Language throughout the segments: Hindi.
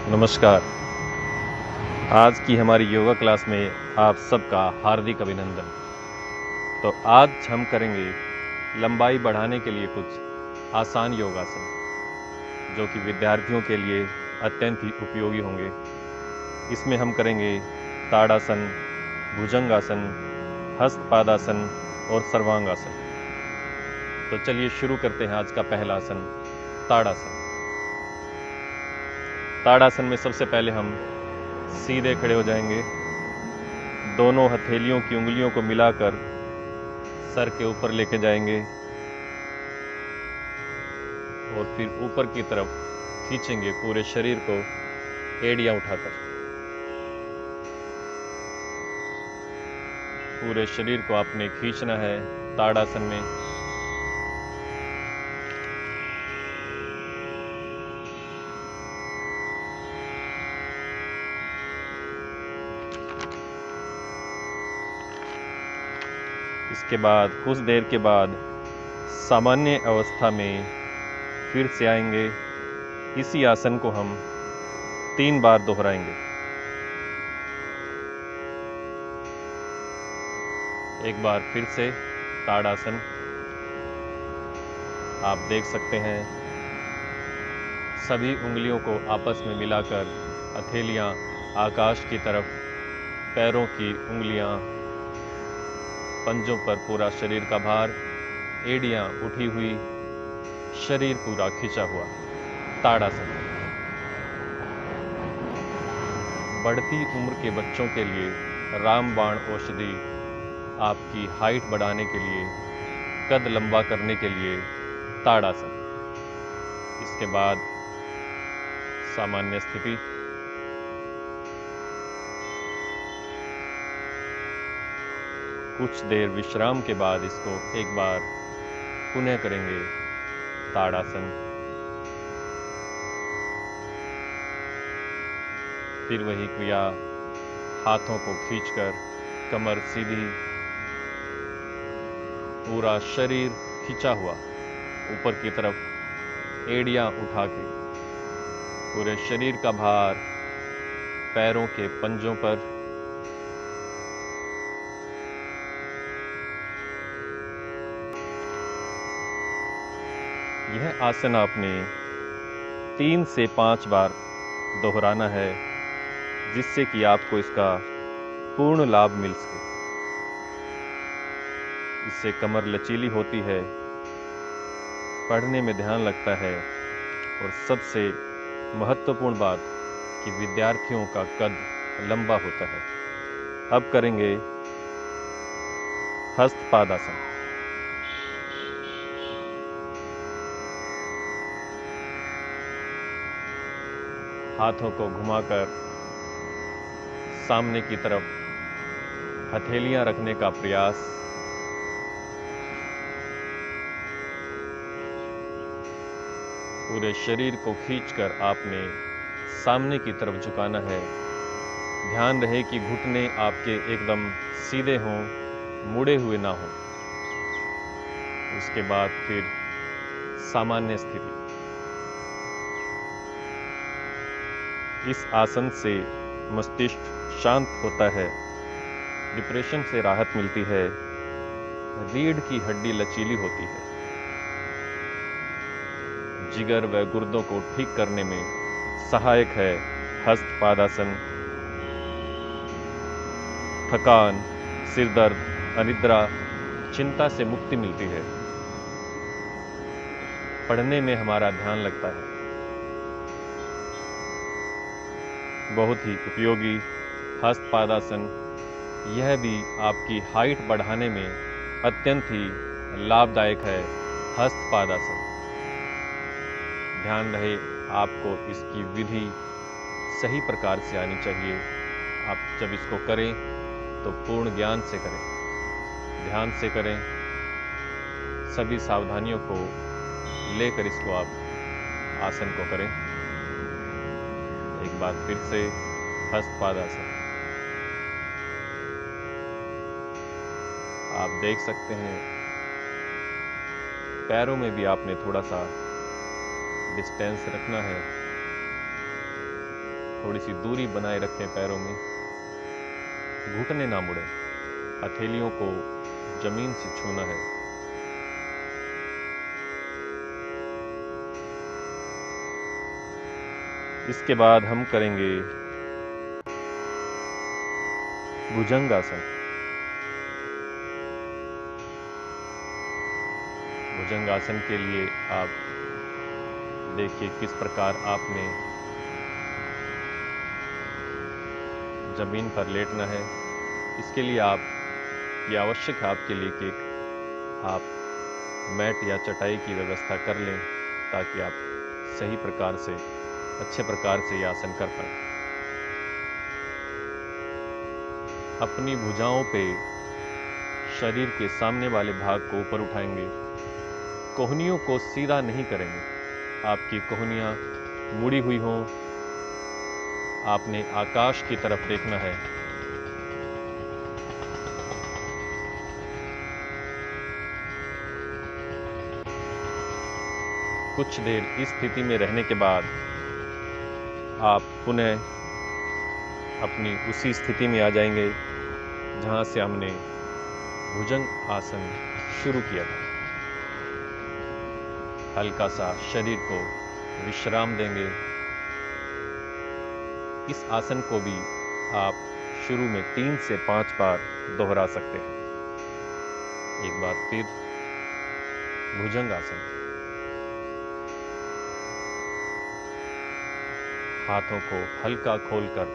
नमस्कार। आज की हमारी योगा क्लास में आप सबका हार्दिक अभिनंदन। तो आज हम करेंगे लंबाई बढ़ाने के लिए कुछ आसान योगासन, जो कि विद्यार्थियों के लिए अत्यंत ही उपयोगी होंगे। इसमें हम करेंगे ताड़ासन, भुजंगासन, हस्तपादासन और सर्वांगासन। तो चलिए शुरू करते हैं आज का पहला आसन, ताड़ासन। ताड़ासन में सबसे पहले हम सीधे खड़े हो जाएंगे। दोनों हथेलियों की उंगलियों को मिलाकर सर के ऊपर लेके जाएंगे और फिर ऊपर की तरफ खींचेंगे पूरे शरीर को, एड़ियां उठाकर। पूरे शरीर को आपने खींचना है ताड़ासन में। इसके बाद कुछ देर के बाद सामान्य अवस्था में फिर से आएंगे। इसी आसन को हम 3 बार दोहराएंगे। एक बार फिर से ताड़ासन। आप देख सकते हैं सभी उंगलियों को आपस में मिलाकर हथेलियां आकाश की तरफ, पैरों की उंगलियां पंजों पर, पूरा शरीर का भार, एड़ियां उठी हुई, शरीर पूरा खिंचा हुआ, ताड़ासन। बढ़ती उम्र के बच्चों के लिए रामबाण औषधि, आपकी हाइट बढ़ाने के लिए, कद लंबा करने के लिए ताड़ासन। इसके बाद सामान्य स्थिति। कुछ देर विश्राम के बाद इसको एक बार पुनः करेंगे ताड़ासन। फिर वही क्रिया, हाथों को खींचकर कमर सीधी, पूरा शरीर खिंचा हुआ ऊपर की तरफ, एड़ियां उठा के पूरे शरीर का भार पैरों के पंजों पर। यह आसन आपने 3 से 5 बार दोहराना है, जिससे कि आपको इसका पूर्ण लाभ मिल सके। इससे कमर लचीली होती है, पढ़ने में ध्यान लगता है और सबसे महत्वपूर्ण बात कि विद्यार्थियों का कद लंबा होता है। अब करेंगे हस्तपादासन। हाथों को घुमाकर सामने की तरफ हथेलियां रखने का प्रयास। पूरे शरीर को खींचकर आपने सामने की तरफ झुकाना है। ध्यान रहे कि घुटने आपके एकदम सीधे हों, मुड़े हुए ना हों। उसके बाद फिर सामान्य स्थिति। इस आसन से मस्तिष्क शांत होता है, डिप्रेशन से राहत मिलती है, रीढ़ की हड्डी लचीली होती है, जिगर व गुर्दों को ठीक करने में सहायक है हस्तपादासन। थकान, सिर दर्द, अनिद्रा, चिंता से मुक्ति मिलती है। पढ़ने में हमारा ध्यान लगता है। बहुत ही उपयोगी हस्तपादासन। यह भी आपकी हाइट बढ़ाने में अत्यंत ही लाभदायक है हस्तपादासन। ध्यान रहे आपको इसकी विधि सही प्रकार से आनी चाहिए। आप जब इसको करें तो पूर्ण ज्ञान से करें, ध्यान से करें, सभी सावधानियों को लेकर इसको आप आसन को करें। एक बार फिर से हस्तपादासन। आप देख सकते हैं पैरों में भी आपने थोड़ा सा डिस्टेंस रखना है। थोड़ी सी दूरी बनाए रखें पैरों में, घुटने ना मुड़े, हथेलियों को जमीन से छूना है। इसके बाद हम करेंगे भुजंगासन। भुजंगासन के लिए आप देखिए किस प्रकार आपने जमीन पर लेटना है। इसके लिए ये आवश्यक है आपके लिए कि आप मैट या चटाई की व्यवस्था कर लें, ताकि आप सही प्रकार से, अच्छे प्रकार से ये आसन कर पाएं। अपनी भुजाओं पे शरीर के सामने वाले भाग को ऊपर उठाएंगे। कोहनियों को सीधा नहीं करेंगे, आपकी कोहनियां मुड़ी हुई हों। आपने आकाश की तरफ देखना है। कुछ देर इस स्थिति में रहने के बाद आप पुनः अपनी उसी स्थिति में आ जाएंगे जहां से हमने भुजंग आसन शुरू किया था। हल्का सा शरीर को विश्राम देंगे। इस आसन को भी आप शुरू में 3 से 5 बार दोहरा सकते हैं। एक बार फिर भुजंग आसन। हाथों को हल्का खोलकर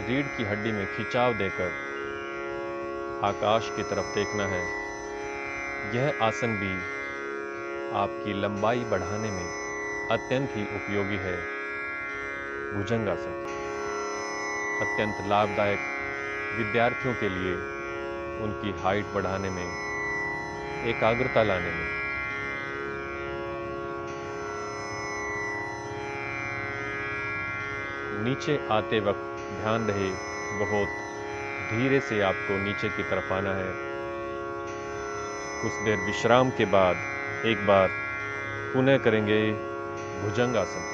रीढ़ की हड्डी में खिंचाव देकर आकाश की तरफ देखना है। यह आसन भी आपकी लंबाई बढ़ाने में अत्यंत ही उपयोगी है। भुजंगासन अत्यंत लाभदायक विद्यार्थियों के लिए, उनकी हाइट बढ़ाने में, एकाग्रता लाने में। नीचे आते वक्त ध्यान रहे, बहुत धीरे से आपको नीचे की तरफ आना है। कुछ देर विश्राम के बाद एक बार पुनः करेंगे भुजंगासन।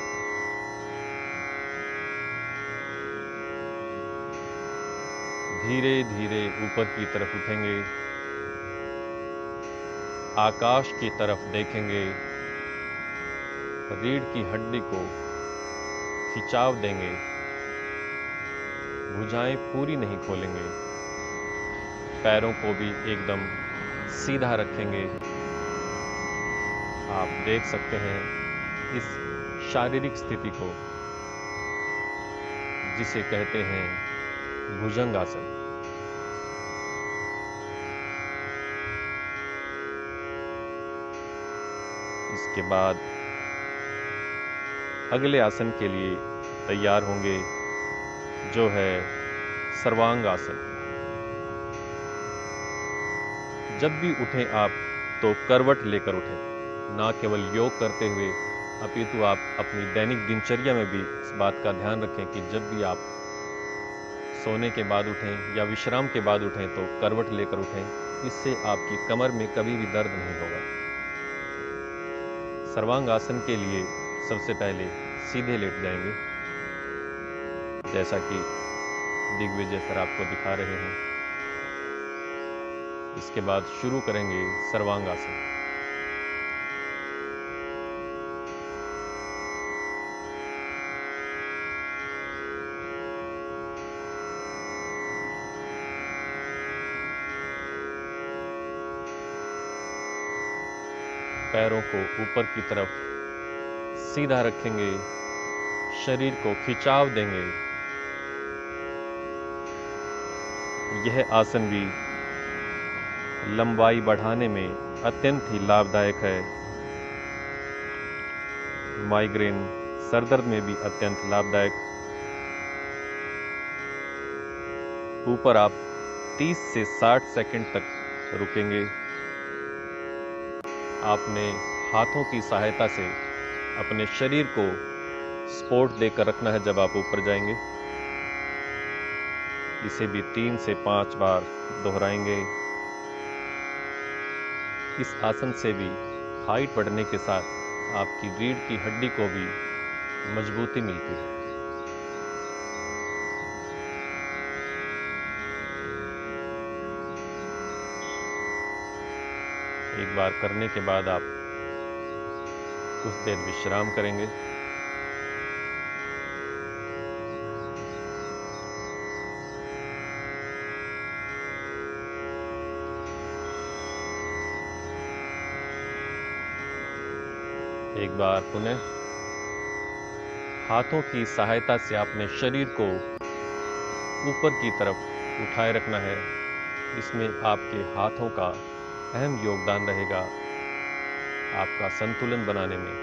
धीरे धीरे ऊपर की तरफ उठेंगे, आकाश की तरफ देखेंगे, रीढ़ की हड्डी को खिंचाव देंगे, भुजाएं पूरी नहीं खोलेंगे, पैरों को भी एकदम सीधा रखेंगे। आप देख सकते हैं इस शारीरिक स्थिति को, जिसे कहते हैं भुजंगासन। इसके बाद अगले आसन के लिए तैयार होंगे, जो है सर्वांग आसन। जब भी उठें आप तो करवट लेकर उठें, ना केवल योग करते हुए, अपितु आप अपनी दैनिक दिनचर्या में भी इस बात का ध्यान रखें कि जब भी आप सोने के बाद उठें या विश्राम के बाद उठें तो करवट लेकर उठें। इससे आपकी कमर में कभी भी दर्द नहीं होगा। सर्वांग आसन के लिए सबसे पहले सीधे लेट जाएंगे, जैसा कि दिग्विजय सर आपको दिखा रहे हैं। इसके बाद शुरू करेंगे सर्वांग आसन। पैरों को ऊपर की तरफ सीधा रखेंगे, शरीर को खिंचाव देंगे। यह आसन भी लंबाई बढ़ाने में अत्यंत ही लाभदायक है। माइग्रेन, सरदर्द में भी अत्यंत लाभदायक। ऊपर आप 30 से 60 सेकंड तक रुकेंगे। आपने हाथों की सहायता से अपने शरीर को सपोर्ट देकर रखना है जब आप ऊपर जाएंगे। इसे भी 3 से 5 बार दोहराएंगे। इस आसन से भी हाइट बढ़ने के साथ आपकी रीढ़ की हड्डी को भी मजबूती मिलती है। एक बार करने के बाद आप कुछ देर विश्राम करेंगे। एक बार पुनः हाथों की सहायता से अपने शरीर को ऊपर की तरफ उठाए रखना है। इसमें आपके हाथों का अहम योगदान रहेगा आपका संतुलन बनाने में।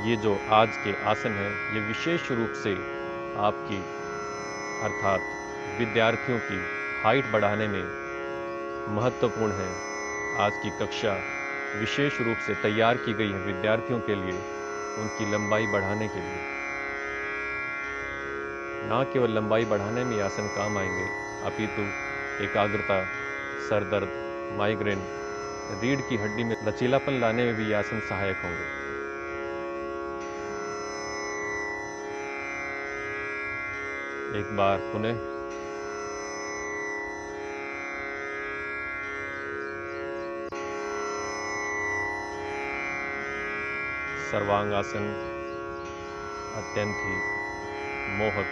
ये जो आज के आसन है, ये विशेष रूप से आपकी अर्थात विद्यार्थियों की हाइट बढ़ाने में महत्वपूर्ण है। आज की कक्षा विशेष रूप से तैयार की गई है विद्यार्थियों के लिए, उनकी लंबाई बढ़ाने के लिए। ना केवल लंबाई बढ़ाने में आसन काम आएंगे, अपितु एकाग्रता, सर दर्द, माइग्रेन, रीढ़ की हड्डी में लचीलापन लाने में भी आसन सहायक होंगे। एक बार पुनः सर्वांगासन अत्यंत ही मोहक,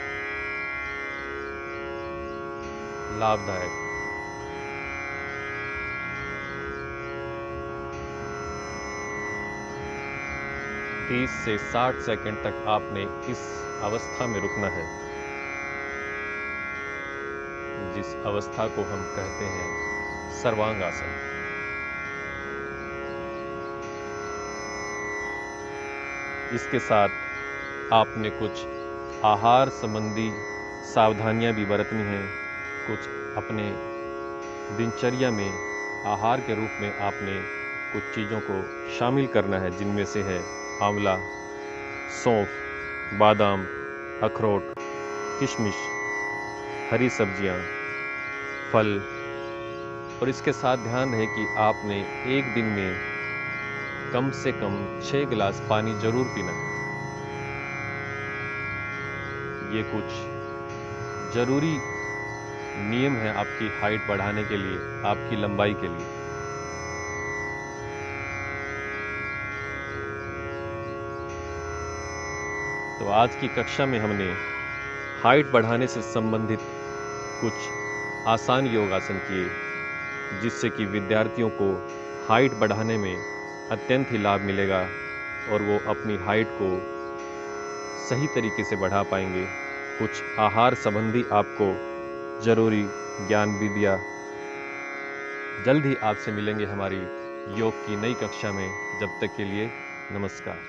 लाभदायक, तीस से 60 सेकंड तक आपने इस अवस्था में रुकना है, जिस अवस्था को हम कहते हैं सर्वांगासन। इसके साथ आपने कुछ आहार संबंधी सावधानियां भी बरतनी हैं। कुछ अपने दिनचर्या में आहार के रूप में आपने कुछ चीज़ों को शामिल करना है, जिनमें से है आंवला, सौंफ, बादाम, अखरोट, किशमिश, हरी सब्जियां, फल। और इसके साथ ध्यान रहे कि आपने एक दिन में कम से कम 6 गिलास पानी जरूर पीना है। ये कुछ जरूरी नियम है आपकी हाइट बढ़ाने के लिए, आपकी लंबाई के लिए। तो आज की कक्षा में हमने हाइट बढ़ाने से संबंधित कुछ आसान योगासन किए, जिससे कि विद्यार्थियों को हाइट बढ़ाने में अत्यंत ही लाभ मिलेगा और वो अपनी हाइट को सही तरीके से बढ़ा पाएंगे। कुछ आहार संबंधी आपको जरूरी ज्ञान भी दिया। जल्द ही आपसे मिलेंगे हमारी योग की नई कक्षा में। जब तक के लिए नमस्कार।